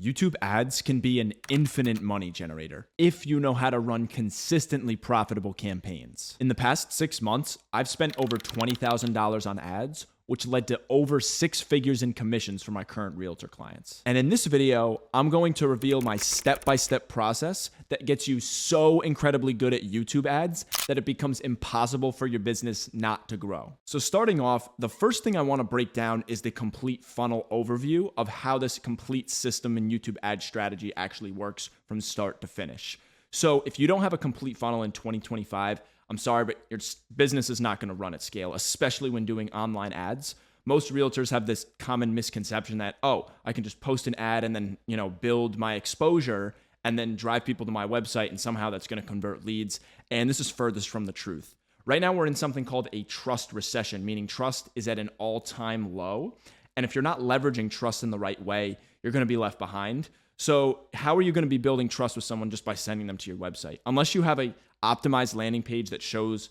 YouTube ads can be an infinite money generator if you know how to run consistently profitable campaigns. In the past 6 months, I've spent over $20,000 on ads, which led to over 6 figures in commissions for my current realtor clients. And in this video, I'm going to reveal my step-by-step process that gets you so incredibly good at YouTube ads that it becomes impossible for your business not to grow. So starting off, the first thing I want to break down is the complete funnel overview of how this complete system in YouTube ad strategy actually works from start to finish. So if you don't have a complete funnel in 2025, I'm sorry, but your business is not going to run at scale, especially when doing online ads. Most realtors have this common misconception that, oh, I can just post an ad and then, build my exposure and then drive people to my website and somehow that's going to convert leads. And this is furthest from the truth. Right now, we're in something called a trust recession, meaning trust is at an all-time low. And if you're not leveraging trust in the right way, you're going to be left behind. So how are you going to be building trust with someone just by sending them to your website? Unless you have a optimized landing page that shows,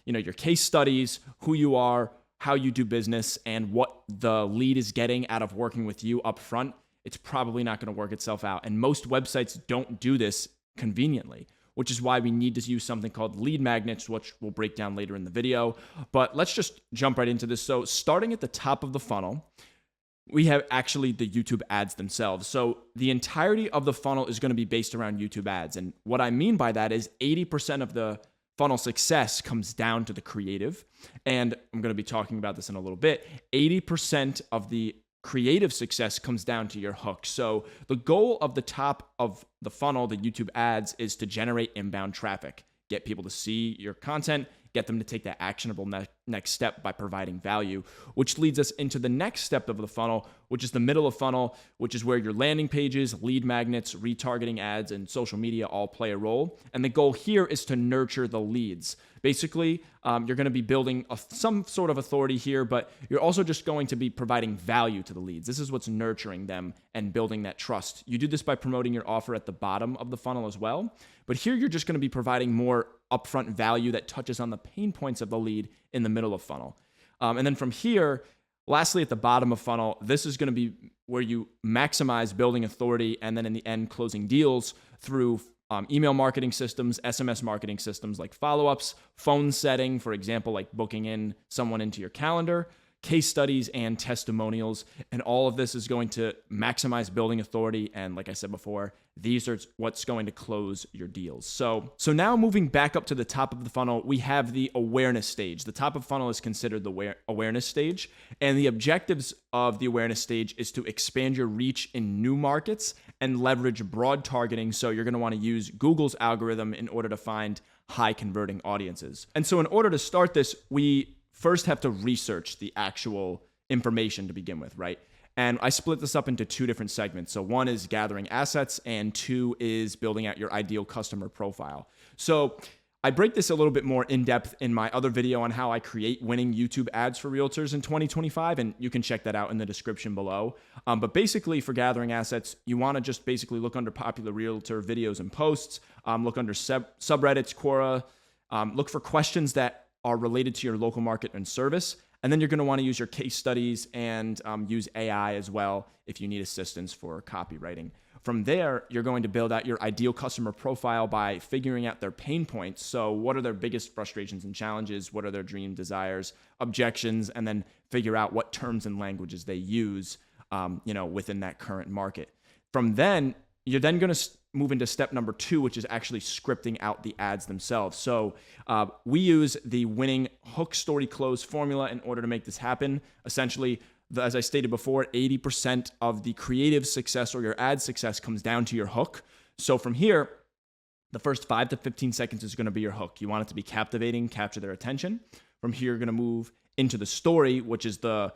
your case studies, who you are, how you do business, and what the lead is getting out of working with you up front, it's probably not going to work itself out. And most websites don't do this conveniently, which is why we need to use something called lead magnets, which we'll break down later in the video. But let's just jump right into this. So starting at the top of the funnel, we have actually the YouTube ads themselves. So the entirety of the funnel is going to be based around YouTube ads. And what I mean by that is 80% of the funnel success comes down to the creative. And I'm going to be talking about this in a little bit. 80% of the creative success comes down to your hook. So the goal of the top of the funnel, the YouTube ads, is to generate inbound traffic, get people to see your content, get them to take that actionable next step by providing value, which leads us into the next step of the funnel, which is the middle of funnel, which is where your landing pages, lead magnets, retargeting ads, and social media all play a role. And the goal here is to nurture the leads. Basically, you're going to be building some sort of authority here, but you're also just going to be providing value to the leads. This is what's nurturing them and building that trust. You do this by promoting your offer at the bottom of the funnel as well. But here you're just going to be providing more upfront value that touches on the pain points of the lead in the middle of funnel. And then from here, lastly, at the bottom of funnel, this is going to be where you maximize building authority and then in the end closing deals through email marketing systems, SMS marketing systems like follow-ups, phone setting, for example, like booking in someone into your calendar, case studies, and testimonials. And all of this is going to maximize building authority. And like I said before, these are what's going to close your deals. So now moving back up to the top of the funnel, we have the awareness stage. The top of funnel is considered the awareness stage. And the objectives of the awareness stage is to expand your reach in new markets and leverage broad targeting. So you're going to want to use Google's algorithm in order to find high converting audiences. And so in order to start this, we first have to research the actual information to begin with, right? And I split this up into 2 different segments. So one is gathering assets and 2 is building out your ideal customer profile. So I break this a little bit more in depth in my other video on how I create winning YouTube ads for realtors in 2025. And you can check that out in the description below. But basically for gathering assets, you want to just basically look under popular realtor videos and posts, look under subreddits, Quora, look for questions that are related to your local market and service. And then you're going to want to use your case studies and use AI as well if you need assistance for copywriting. From there, you're going to build out your ideal customer profile by figuring out their pain points. So what are their biggest frustrations and challenges? What are their dream desires, objections, and then figure out what terms and languages they use within that current market. From then, you're then going to move into step number 2, which is actually scripting out the ads themselves. So we use the winning hook story close formula in order to make this happen. Essentially, as I stated before, 80% of the creative success or your ad success comes down to your hook. So from here, the first 5 to 15 seconds is going to be your hook. You want it to be captivating, capture their attention. From here, you're going to move into the story, which is the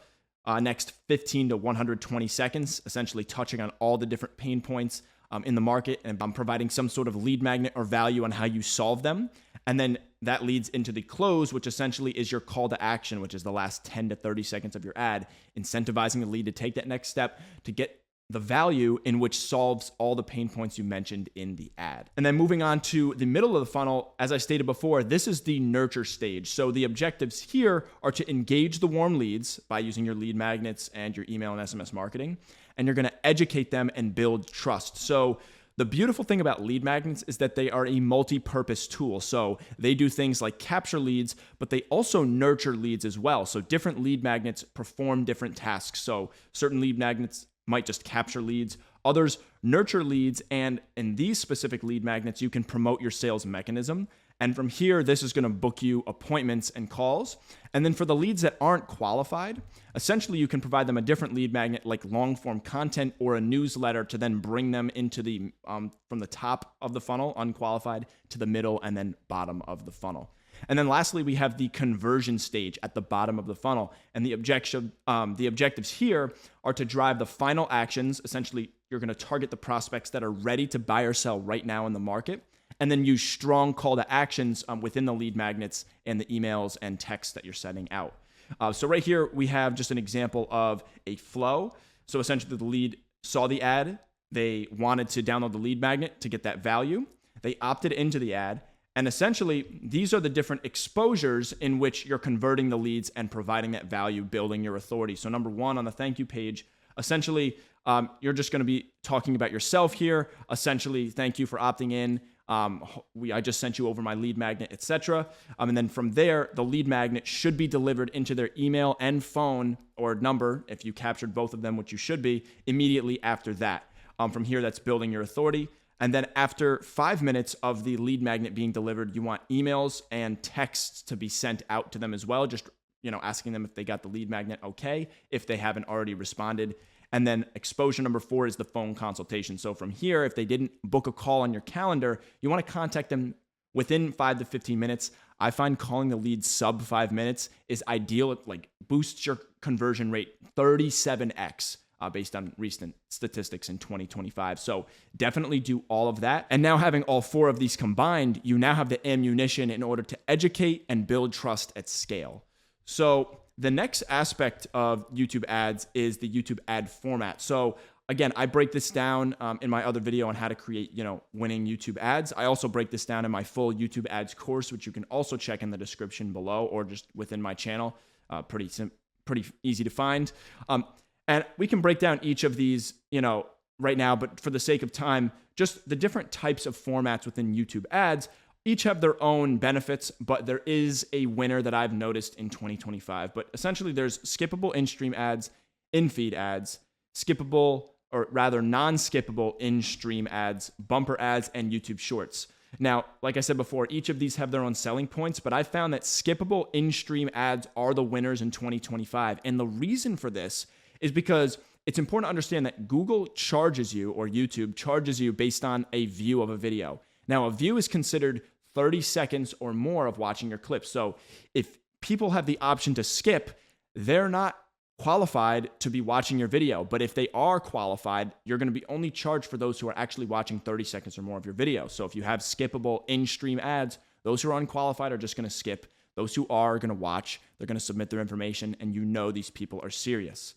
next 15 to 120 seconds, essentially touching on all the different pain points in the market, and I'm providing some sort of lead magnet or value on how you solve them. And then that leads into the close, which essentially is your call to action, which is the last 10 to 30 seconds of your ad, incentivizing the lead to take that next step to get the value in which solves all the pain points you mentioned in the ad. And then moving on to the middle of the funnel, as I stated before, this is the nurture stage. So the objectives here are to engage the warm leads by using your lead magnets and your email and SMS marketing, and you're going to educate them and build trust. So the beautiful thing about lead magnets is that they are a multi-purpose tool. So they do things like capture leads, but they also nurture leads as well. So different lead magnets perform different tasks. So certain lead magnets might just capture leads, others nurture leads, and in these specific lead magnets, you can promote your sales mechanism. And from here, this is going to book you appointments and calls. And then for the leads that aren't qualified, essentially you can provide them a different lead magnet like long form content or a newsletter to then bring them into the from the top of the funnel, unqualified, to the middle and then bottom of the funnel. And then lastly, we have the conversion stage at the bottom of the funnel. And the objectives here are to drive the final actions. Essentially, you're going to target the prospects that are ready to buy or sell right now in the market, and then use strong call to actions within the lead magnets and the emails and texts that you're sending out. So right here, we have just an example of a flow. So essentially the lead saw the ad, they wanted to download the lead magnet to get that value, they opted into the ad, and essentially these are the different exposures in which you're converting the leads and providing that value, building your authority. So number one, on the thank you page, essentially you're just going to be talking about yourself here. Essentially, thank you for opting in. I just sent you over my lead magnet, etc. And then from there, the lead magnet should be delivered into their email and phone or number, if you captured both of them, which you should be, immediately after that. From here, that's building your authority. And then after 5 minutes of the lead magnet being delivered, you want emails and texts to be sent out to them as well, just asking them if they got the lead magnet okay, if they haven't already responded. And then exposure number 4 is the phone consultation. So from here, if they didn't book a call on your calendar, you want to contact them within 5 to 15 minutes. I find calling the lead sub 5 minutes is ideal. It boosts your conversion rate 37x based on recent statistics in 2025. So definitely do all of that. And now having all 4 of these combined, you now have the ammunition in order to educate and build trust at scale. So the next aspect of YouTube ads is the YouTube ad format. So again, I break this down in my other video on how to create, winning YouTube ads. I also break this down in my full YouTube ads course, which you can also check in the description below or just within my channel. Pretty easy to find. And we can break down each of these, right now, but for the sake of time, just the different types of formats within YouTube ads each have their own benefits, but there is a winner that I've noticed in 2025. But essentially, there's skippable in-stream ads, in-feed ads, skippable, or rather non-skippable in-stream ads, bumper ads, and YouTube Shorts. Now, like I said before, each of these have their own selling points, but I found that skippable in-stream ads are the winners in 2025. And the reason for this is because it's important to understand that Google charges you, or YouTube charges you based on a view of a video. Now, a view is considered 30 seconds or more of watching your clip. So if people have the option to skip, they're not qualified to be watching your video. But if they are qualified, you're going to be only charged for those who are actually watching 30 seconds or more of your video. So if you have skippable in-stream ads, those who are unqualified are just going to skip. Those who are going to watch, they're going to submit their information, and these people are serious.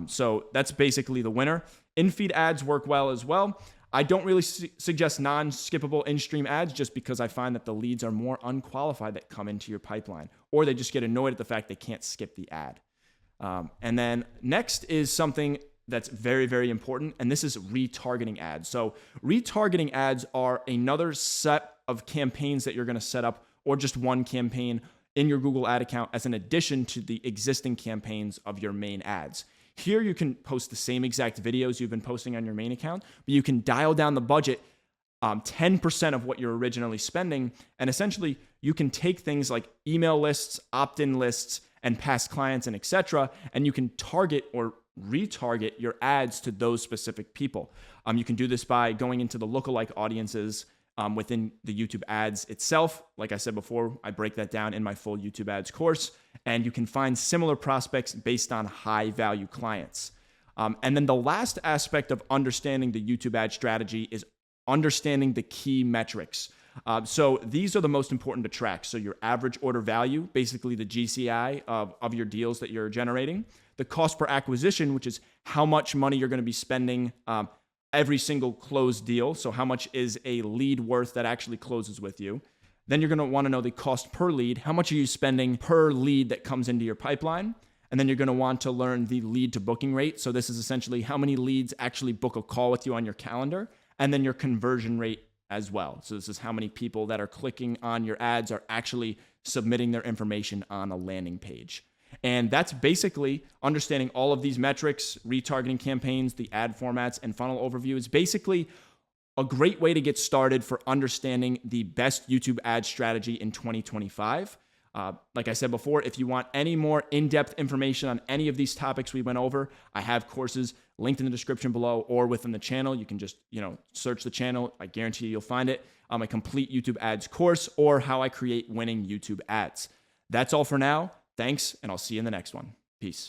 So that's basically the winner. In-feed ads work well as well. I don't really suggest non-skippable in-stream ads just because I find that the leads are more unqualified that come into your pipeline, or they just get annoyed at the fact they can't skip the ad. And then next is something that's very, very important, and this is retargeting ads. So retargeting ads are another set of campaigns that you're going to set up, or just one campaign in your Google ad account as an addition to the existing campaigns of your main ads. Here you can post the same exact videos you've been posting on your main account, but you can dial down the budget 10% of what you're originally spending. And essentially, you can take things like email lists, opt-in lists, and past clients, and etc., and you can target or retarget your ads to those specific people. You can do this by going into the lookalike audiences within the YouTube ads itself. Like I said before, I break that down in my full YouTube ads course, and you can find similar prospects based on high value clients. And then the last aspect of understanding the YouTube ad strategy is understanding the key metrics. So these are the most important to track. So your average order value, basically the GCI of your deals that you're generating, the cost per acquisition, which is how much money you're going to be spending every single closed deal. So how much is a lead worth that actually closes with you? Then you're going to want to know the cost per lead. How much are you spending per lead that comes into your pipeline? And then you're going to want to learn the lead to booking rate. So this is essentially how many leads actually book a call with you on your calendar, and then your conversion rate as well. So this is how many people that are clicking on your ads are actually submitting their information on a landing page. And that's basically understanding all of these metrics, retargeting campaigns, the ad formats, and funnel overview is basically a great way to get started for understanding the best YouTube ad strategy in 2025. Like I said before, if you want any more in-depth information on any of these topics we went over, I have courses linked in the description below or within the channel. You can just, search the channel. I guarantee you'll find it. A complete YouTube ads course, or how I create winning YouTube ads. That's all for now. Thanks, and I'll see you in the next one. Peace.